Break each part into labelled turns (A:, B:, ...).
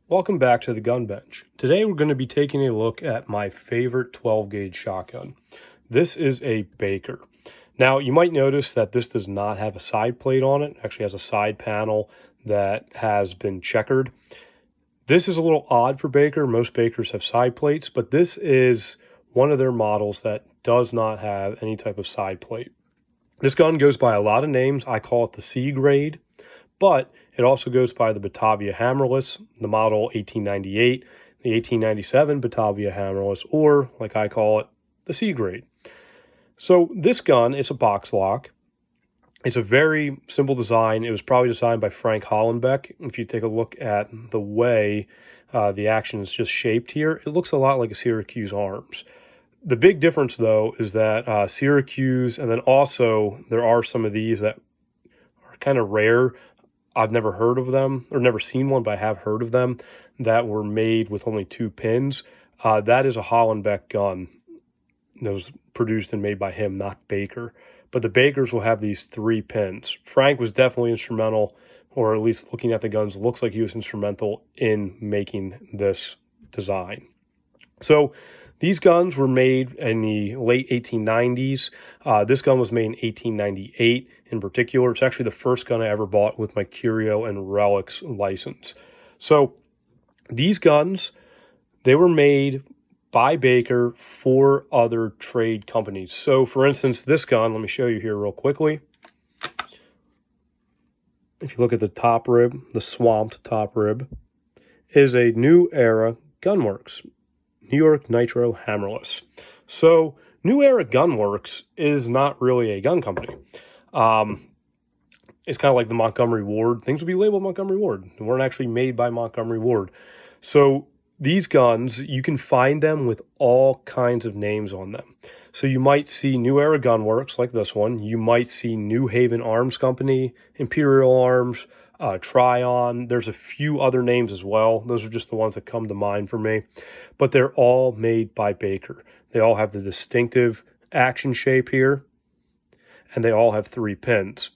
A: Welcome back to the Gun Bench. Today we're going to be taking a look at my favorite 12 gauge shotgun. This is a Baker. Now you might notice that this does not have a side plate on it. It actually has a side panel that has been checkered. This is a little odd for Baker. Most Bakers have side plates, but this is one of their models that does not have any type of side plate. This gun goes by a lot of names. I call it the C grade, but it also goes by the Batavia hammerless, the model 1898, the 1897 Batavia hammerless, or like I call it, the C grade. So this gun is a box lock. It's a very simple design. It was probably designed by Frank Hollenbeck. If you take a look at the way the action is just shaped here, it looks a lot like a Syracuse Arms. The big difference, though, is that Syracuse, and then also there are some of these that are kind of rare. I've never heard of them, or never seen one, but I have heard of them, that were made with only 2 pins. That is a Hollenbeck gun that was produced and made by him, not Baker. But the Bakers will have these 3 pins. Frank was definitely instrumental, or at least looking at the guns, looks like he was instrumental in making this design. So these guns were made in the late 1890s. This gun was made in 1898 in particular. It's actually the first gun I ever bought with my Curio and Relics license. So these guns, they were made by Baker for other trade companies. So for instance, this gun, let me show you here real quickly. If you look at the top rib, the swamped top rib, is a New Era Gunworks New York Nitro Hammerless. So New Era Gunworks is not really a gun company. It's kind of like the Montgomery Ward. Things would be labeled Montgomery Ward. They weren't actually made by Montgomery Ward. So these guns, you can find them with all kinds of names on them. So you might see New Era Gunworks, like this one. You might see New Haven Arms Company, Imperial Arms, Tryon. There's a few other names as well. Those are just the ones that come to mind for me. But they're all made by Baker. They all have the distinctive action shape here, and they all have 3 pins.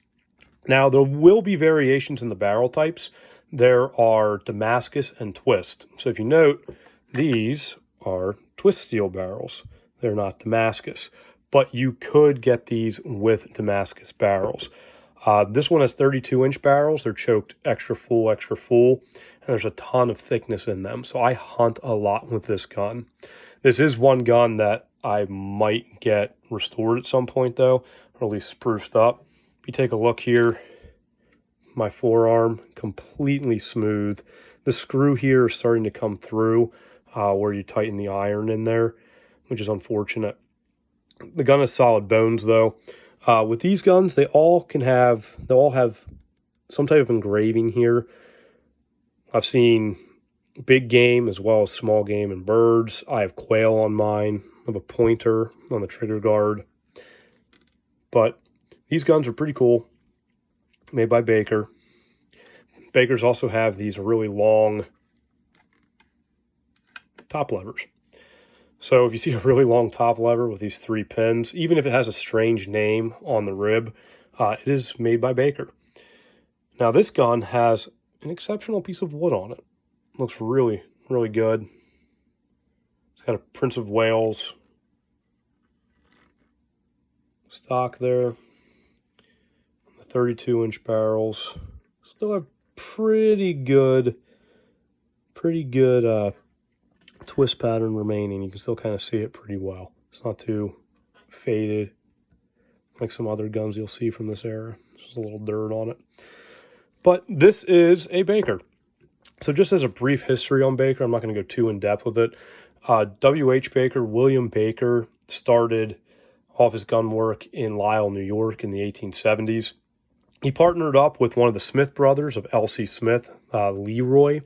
A: Now, there will be variations in the barrel types. There are Damascus and twist. So if you note, these are twist steel barrels. They're not Damascus, but you could get these with Damascus barrels. This one has 32-inch barrels. They're choked extra full, and there's a ton of thickness in them. So I hunt a lot with this gun. This is one gun that I might get restored at some point, though, or at least spruced up. If you take a look here, my forearm, completely smooth. The screw here is starting to come through where you tighten the iron in there, which is unfortunate. The gun has solid bones, though. With these guns, they all have some type of engraving here. I've seen big game as well as small game and birds. I have quail on mine. I have a pointer on the trigger guard. But these guns are pretty cool, made by Baker. Bakers also have these really long top levers. So if you see a really long top lever with these 3 pins, even if it has a strange name on the rib, it is made by Baker. Now this gun has an exceptional piece of wood on it. Looks really, really good. It's got a Prince of Wales stock there. The 32-inch barrels still have pretty good twist pattern remaining. You can still kind of see it pretty well. It's not too faded like some other guns you'll see from this era. There's just a little dirt on it. But this is a Baker. So just as a brief history on Baker, I'm not going to go too in depth with it. W.H. Baker, William Baker, started off his gun work in Lisle, New York in the 1870s. He partnered up with one of the Smith brothers of L.C. Smith, Leroy,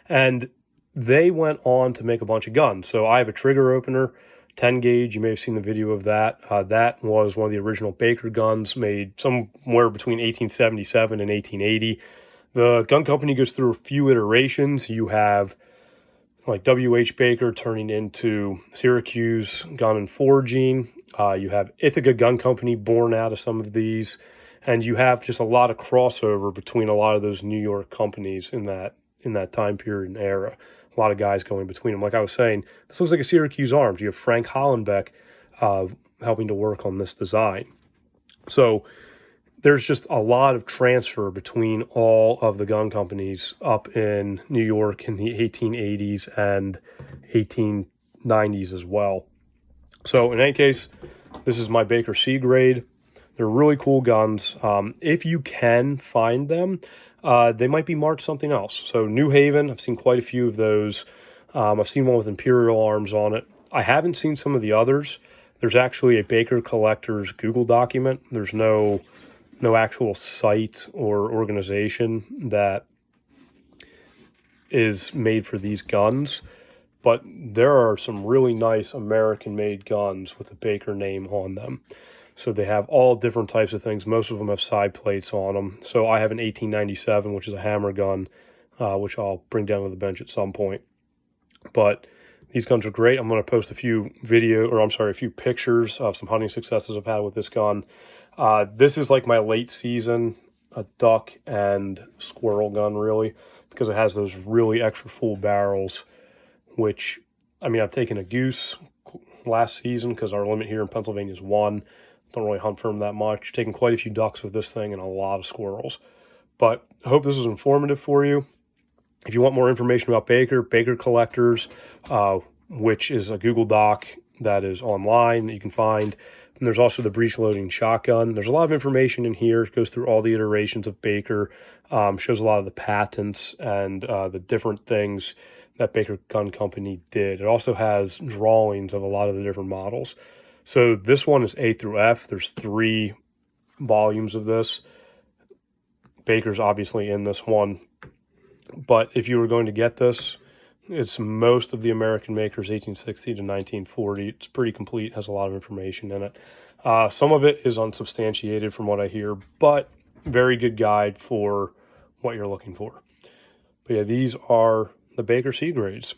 A: and they went on to make a bunch of guns. So I have a trigger opener, 10 gauge. You may have seen the video of that. That was one of the original Baker guns made somewhere between 1877 and 1880. The gun company goes through a few iterations. You have like W.H. Baker turning into Syracuse Gun and Forging. You have Ithaca Gun Company born out of some of these. And you have just a lot of crossover between a lot of those New York companies in that in that time period and era. A lot of guys going between them. Like I was saying, this looks like a Syracuse Arms. You have Frank Hollenbeck helping to work on this design. So there's just a lot of transfer between all of the gun companies up in New York in the 1880s and 1890s as well. So in any case, this is my Baker C grade. They're really cool guns. If you can find them, they might be marked something else. So New Haven, I've seen quite a few of those. I've seen one with Imperial arms on it. I haven't seen some of the others. There's actually a Baker Collector's Google document. There's no actual site or organization that is made for these guns, but there are some really nice American-made guns with the Baker name on them. So they have all different types of things. Most of them have side plates on them. So I have an 1897, which is a hammer gun, which I'll bring down to the bench at some point. But these guns are great. I'm going to post a few pictures of some hunting successes I've had with this gun. This is like my late season, a duck and squirrel gun, really, because it has those really extra full barrels, which, I mean, I've taken a goose last season because our limit here in Pennsylvania is 1. Don't really hunt for them that much. Taking quite a few ducks with this thing and a lot of squirrels. But I hope this was informative for you. If you want more information about Baker Collectors, which is a Google Doc that is online that you can find. And there's also the breech loading shotgun. There's a lot of information in here. It goes through all the iterations of Baker, shows a lot of the patents and the different things that Baker Gun Company did. It also has drawings of a lot of the different models. So this one is A through F. There's 3 volumes of this. Baker's obviously in this one. But if you were going to get this, it's most of the American makers, 1860 to 1940. It's pretty complete, has a lot of information in it. Some of it is unsubstantiated from what I hear, but very good guide for what you're looking for. But yeah, these are the Baker C grades.